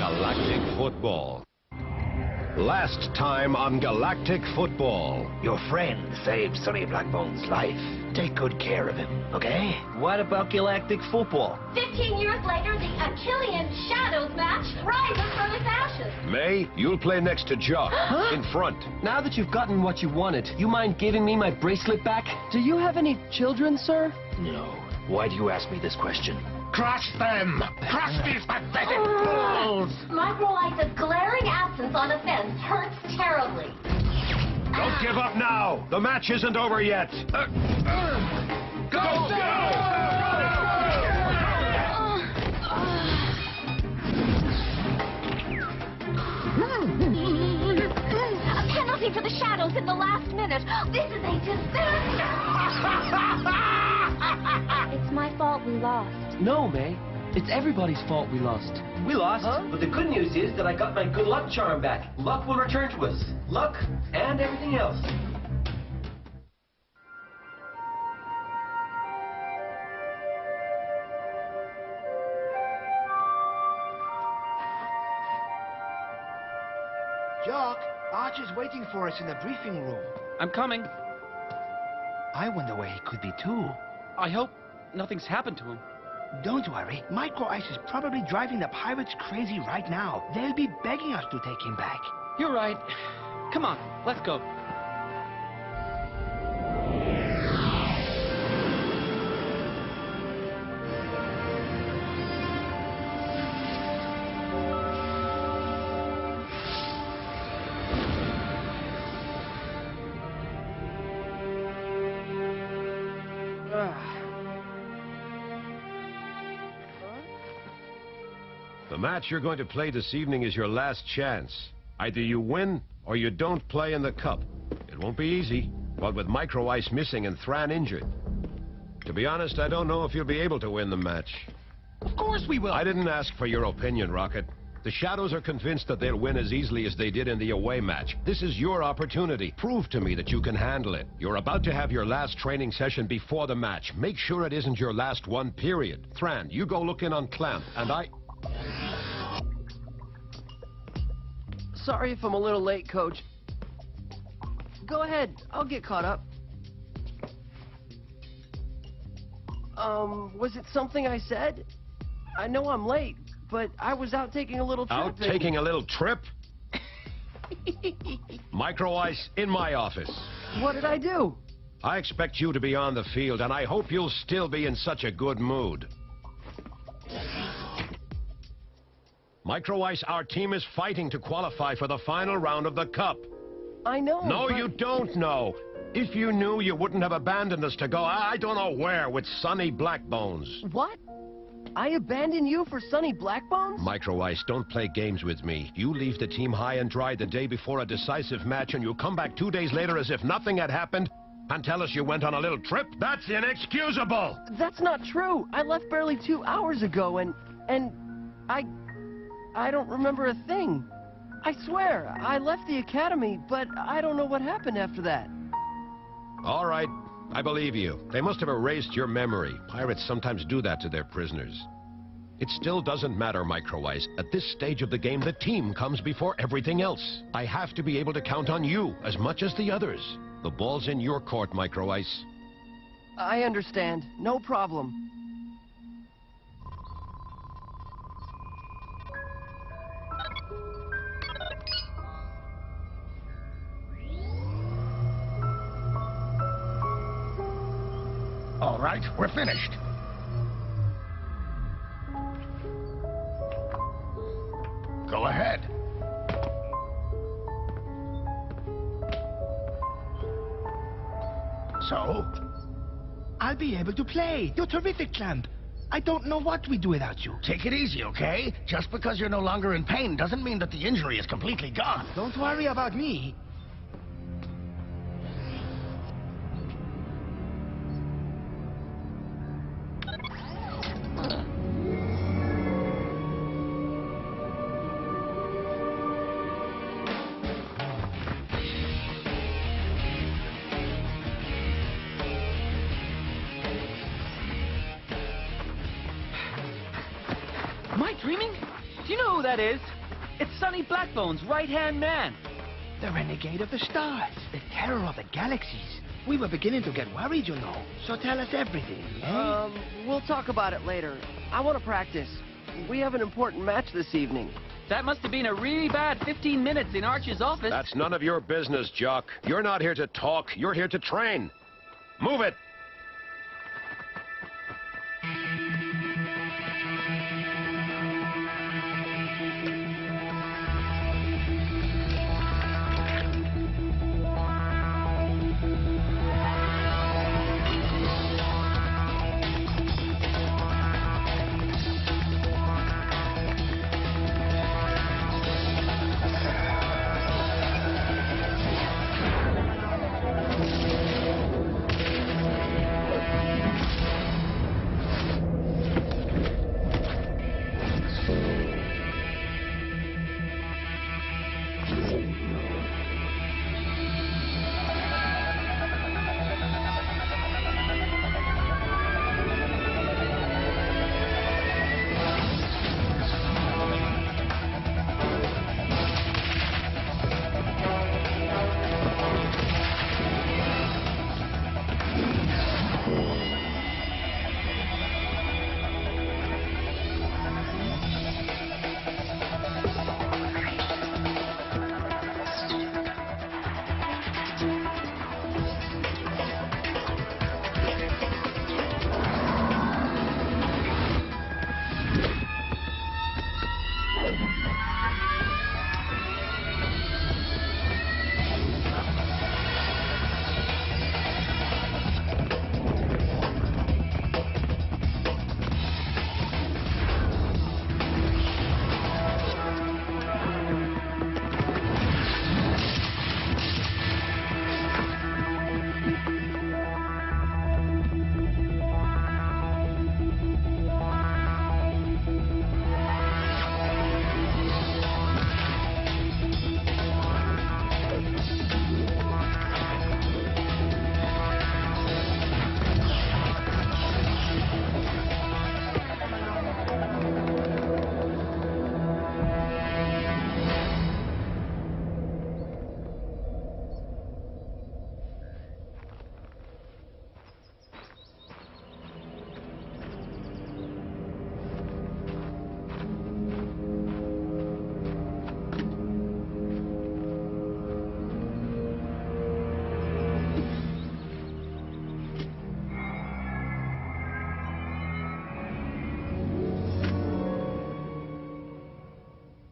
Galactik Football. Last time on Galactik Football. Your friend saved Sonny Blackbone's life. Take good care of him, okay? What about Galactik Football? 15 years later, the Achillean Shadows match rises from its ashes. May, you'll play next to Jock, in front. Now that you've gotten what you wanted, you mind giving me my bracelet back? Do you have any children, sir? No. Why do you ask me this question? Crush them! Crush these pathetic fools! Microlights' glaring absence on the fence hurts terribly. Don't give up now! The match isn't over yet! Go! A penalty for the Shadows in the last minute. This is a disaster! It's my fault we lost. No, May. It's everybody's fault we lost. We lost, but the good news is that I got my good luck charm back. Luck will return to us. Luck and everything else. Jock, Archer's waiting for us in the briefing room. I'm coming. I wonder where he could be too. I hope nothing's happened to him. Don't worry, Micro Ice is probably driving the pirates crazy right now. They'll be begging us to take him back. You're right. Come on, let's go. The match you're going to play this evening is your last chance. Either you win, or you don't play in the cup. It won't be easy, but with Micro Ice missing and Thran injured. To be honest, I don't know if you'll be able to win the match. Of course we will! I didn't ask for your opinion, Rocket. The Shadows are convinced that they'll win as easily as they did in the away match. This is your opportunity. Prove to me that you can handle it. You're about to have your last training session before the match. Make sure it isn't your last one, period. Thran, you go look in on Clamp, and I... Sorry if I'm a little late, Coach. Go ahead, I'll get caught up. Was it something I said? I know I'm late, but I was out taking a little trip. Out taking a little trip? Micro Ice, in my office. What did I do? I expect you to be on the field, and I hope you'll still be in such a good mood. Micro Ice, our team is fighting to qualify for the final round of the Cup. I know, No, but... you don't know. If you knew, you wouldn't have abandoned us to go, I don't know where, with Sonny Blackbones. What? I abandoned you for Sonny Blackbones? Micro Ice, don't play games with me. You leave the team high and dry the day before a decisive match, and you come back 2 days later as if nothing had happened, and tell us you went on a little trip? That's inexcusable! That's not true. I left barely 2 hours ago, and I don't remember a thing. I swear, I left the academy, but I don't know what happened after that. All right, I believe you. They must have erased your memory. Pirates sometimes do that to their prisoners. It still doesn't matter, Micro Ice. At this stage of the game, the team comes before everything else. I have to be able to count on you as much as the others. The ball's in your court, Micro Ice. I understand. No problem. All right, we're finished. Go ahead. So? I'll be able to play. You're terrific, Clamp. I don't know what we'd do without you. Take it easy, okay? Just because you're no longer in pain doesn't mean that the injury is completely gone. Don't worry about me. Am I dreaming? Do you know who that is? It's Sonny Blackbone's right-hand man. The renegade of the stars, the terror of the galaxies. We were beginning to get worried, you know. So tell us everything, eh? We'll talk about it later. I want to practice. We have an important match this evening. That must have been a really bad 15 minutes in Arch's office. That's none of your business, Jock. You're not here to talk. You're here to train. Move it!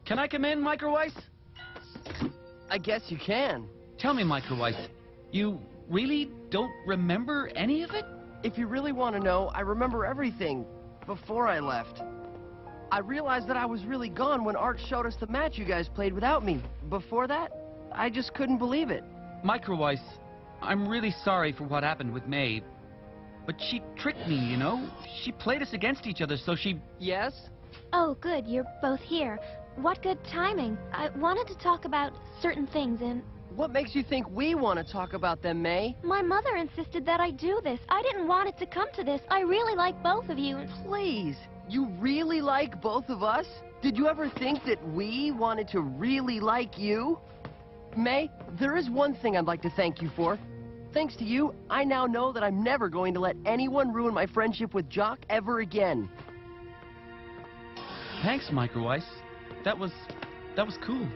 Can I come in, Microwise? I guess you can. Tell me, Microwise, you really don't remember any of it? If you really want to know, I remember everything before I left. I realized that I was really gone when Art showed us the match you guys played without me. Before that, I just couldn't believe it. Microwise, I'm really sorry for what happened with May. But she tricked me, you know? She played us against each other, so she... Yes? Oh, good, you're both here. What good timing. I wanted to talk about certain things and... What makes you think we want to talk about them, May? My mother insisted that I do this. I didn't want it to come to this. I really like both of you. Please, you really like both of us? Did you ever think that we wanted to really like you? May, there is one thing I'd like to thank you for. Thanks to you, I now know that I'm never going to let anyone ruin my friendship with Jock ever again. Thanks, Microwise. That was cool.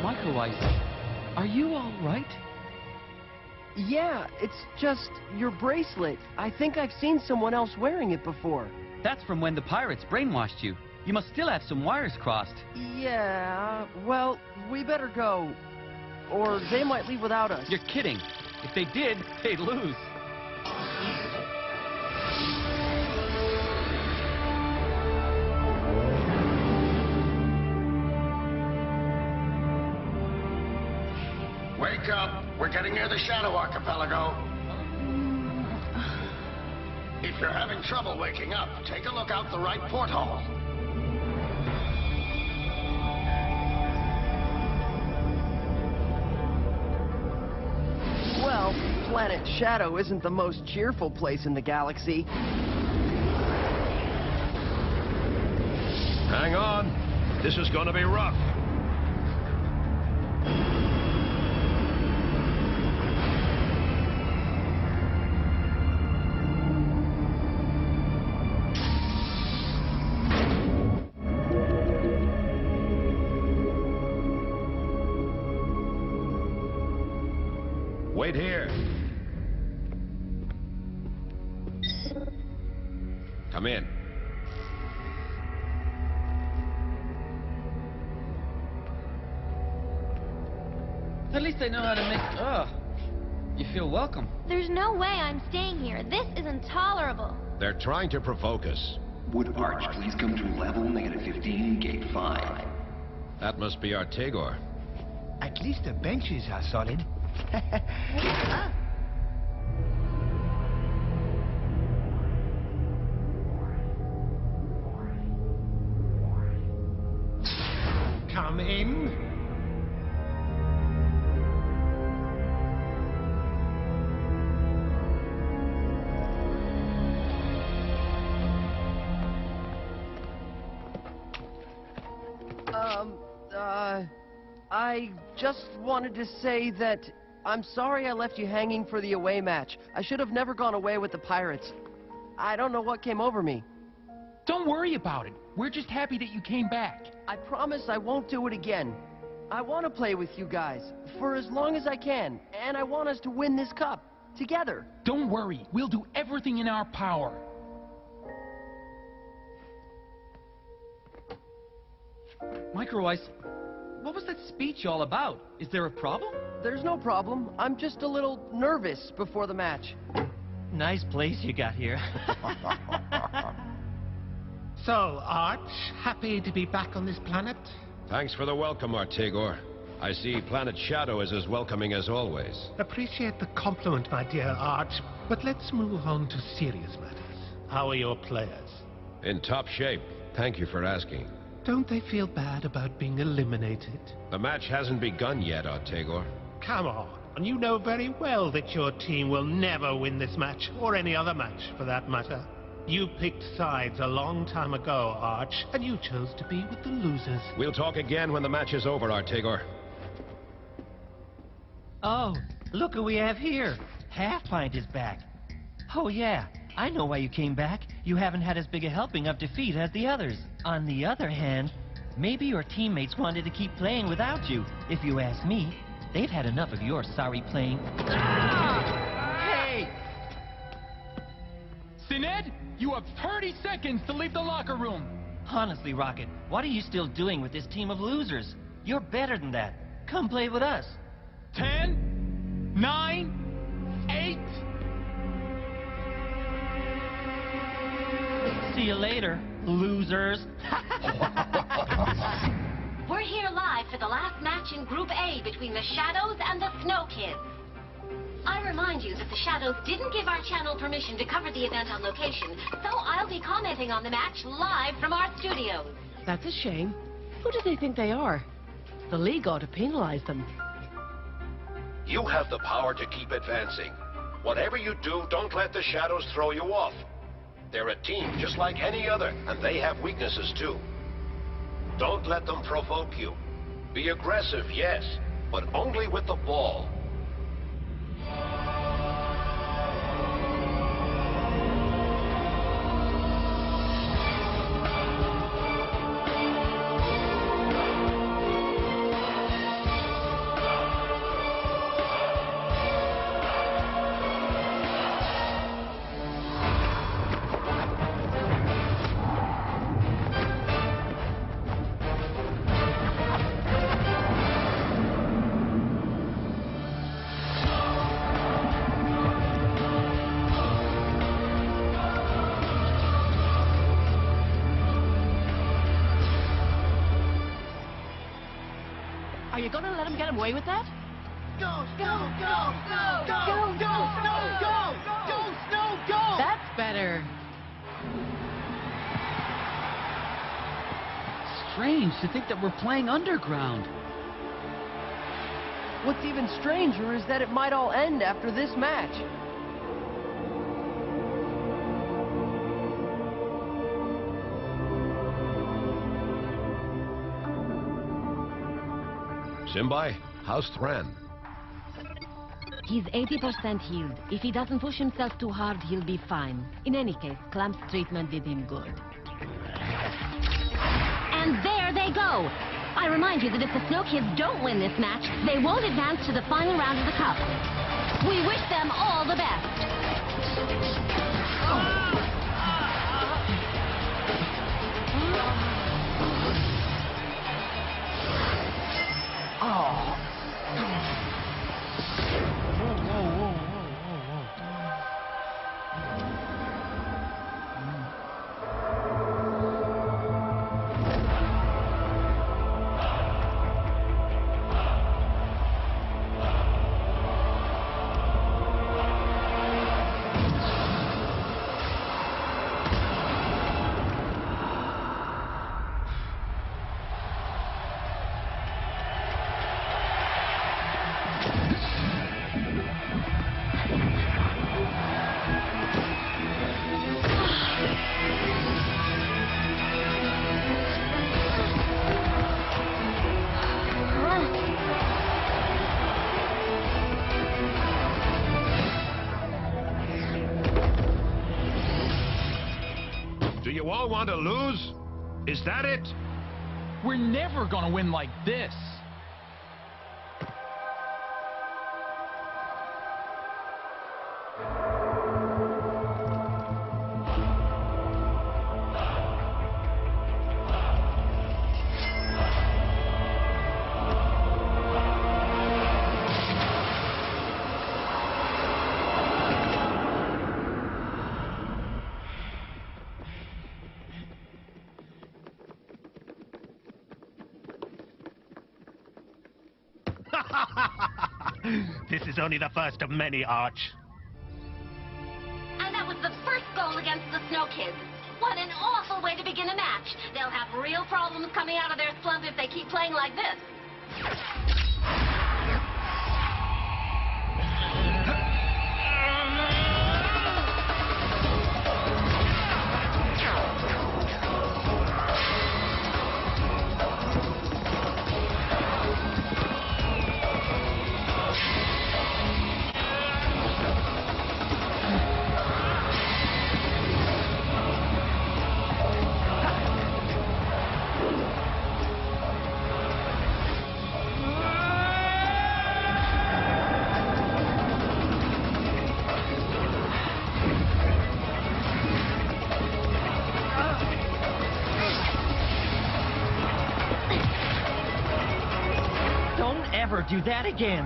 Microwise, are you all right? Yeah, it's just your bracelet. I think I've seen someone else wearing it before. That's from when the pirates brainwashed you. You must still have some wires crossed. Yeah, well, we better go. Or they might leave without us. You're kidding. If they did, they'd lose. Wake up. We're getting near the Shadow Archipelago. If you're having trouble waking up, take a look out the right porthole. Well, Planet Shadow isn't the most cheerful place in the galaxy. Hang on. This is going to be rough. Wait here. Come in. At least I know how to make... Ugh. You feel welcome. There's no way I'm staying here. This is intolerable. They're trying to provoke us. Would Arch please come to level -15, gate 5? That must be our Tagor. At least the benches are solid. Come in. I just wanted to say that I'm sorry I left you hanging for the away match. I should have never gone away with the Pirates. I don't know what came over me. Don't worry about it. We're just happy that you came back. I promise I won't do it again. I want to play with you guys for as long as I can, and I want us to win this cup together. Don't worry. We'll do everything in our power. Micro Ice, what was that speech all about? Is there a problem? There's no problem. I'm just a little nervous before the match. Nice place you got here. So, Arch, happy to be back on this planet? Thanks for the welcome, Artegor. I see Planet Shadow is as welcoming as always. Appreciate the compliment, my dear Arch, but let's move on to serious matters. How are your players? In top shape. Thank you for asking. Don't they feel bad about being eliminated? The match hasn't begun yet, Artegor. Come on, and you know very well that your team will never win this match, or any other match for that matter. You picked sides a long time ago, Arch, and you chose to be with the losers. We'll talk again when the match is over, Artegor. Oh, look who we have here. Half Pint is back. Oh yeah, I know why you came back. You haven't had as big a helping of defeat as the others. On the other hand, maybe your teammates wanted to keep playing without you. If you ask me, they've had enough of your sorry playing. Hey! Sined, you have 30 seconds to leave the locker room. Honestly, Rocket, what are you still doing with this team of losers? You're better than that. Come play with us. 10, 9, 8... See you later, losers. We're here live for the last match in Group A between the Shadows and the Snow Kids. I remind you that the Shadows didn't give our channel permission to cover the event on location, so I'll be commenting on the match live from our studios. That's a shame. Who do they think they are? The League ought to penalize them. You have the power to keep advancing. Whatever you do, don't let the Shadows throw you off. They're a team just like any other, and they have weaknesses too. Don't let them provoke you. Be aggressive, yes, but only with the ball. Are you gonna let him get away with that? Go, go, go, go, go, go, go, go, go, Snow, go! That's better. Strange to think that we're playing underground. What's even stranger is that it might all end after this match. Simbai, how's Thran? He's 80% healed. If he doesn't push himself too hard, he'll be fine. In any case, Clamp's treatment did him good. And there they go! I remind you that if the Snow Kids don't win this match, they won't advance to the final round of the Cup. We wish them all the best. You all want to lose? Is that it? We're never gonna win like this. This is only the first of many, Arch. And that was the first goal against the Snow Kids. What an awful way to begin a match. They'll have real problems coming out of their slump if they keep playing like this. Do that again.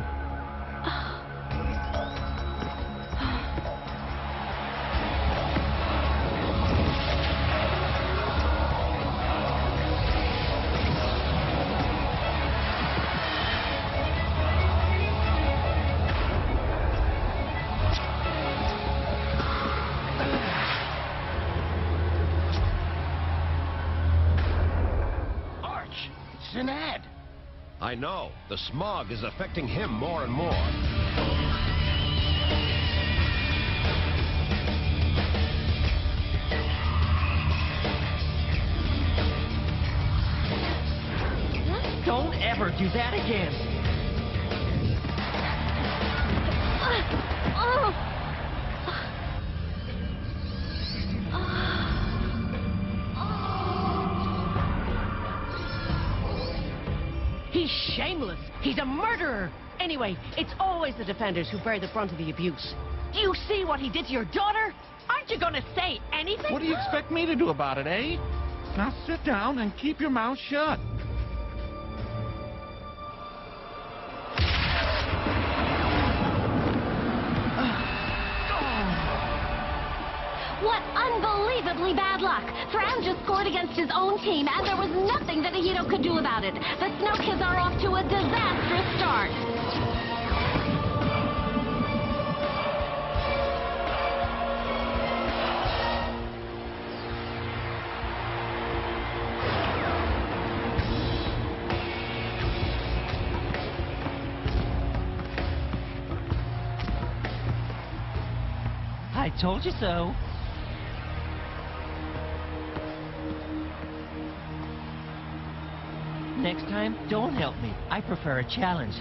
Arch, it's an ad. I know. The smog is affecting him more and more. Don't ever do that again. He's shameless. He's a murderer. Anyway, it's always the defenders who bear the brunt of the abuse. Do you see what he did to your daughter? Aren't you gonna say anything? What do you expect me to do about it, eh? Now sit down and keep your mouth shut. What unbelievably bad luck! Thran just scored against his own team, and there was nothing that Ahito could do about it. The Snow Kids are off to a disastrous start. I told you so. Next time, don't help me. I prefer a challenge.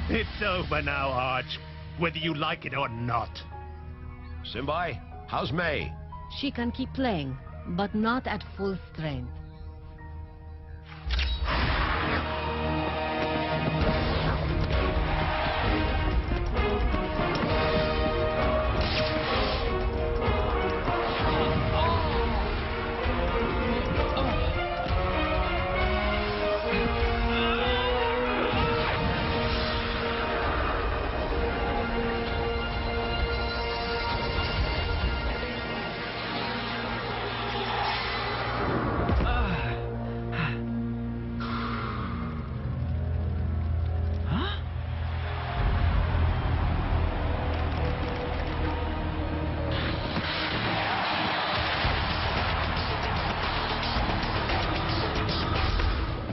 It's over now, Arch, whether you like it or not. Simbai, how's May? She can keep playing, but not at full strength.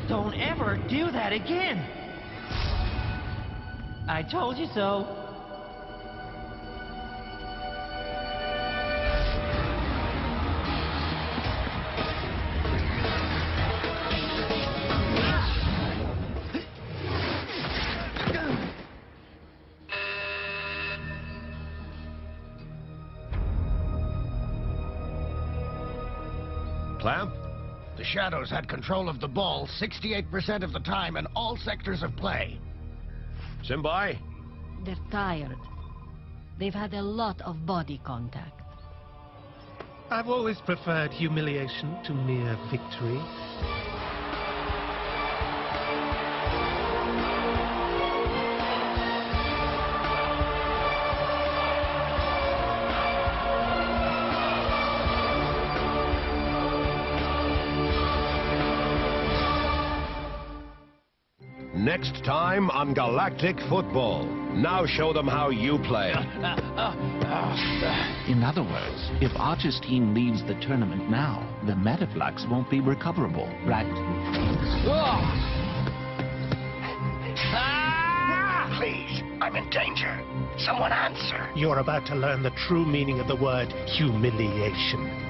Don't ever do that again! I told you so. Clamp? The Shadows had control of the ball 68% of the time in all sectors of play. Simbai? They're tired. They've had a lot of body contact. I've always preferred humiliation to mere victory. Next time on Galactik Football. Now show them how you play. In other words, if Archer's team leaves the tournament now, the Metaflux won't be recoverable, right? Please, I'm in danger. Someone answer. You're about to learn the true meaning of the word humiliation.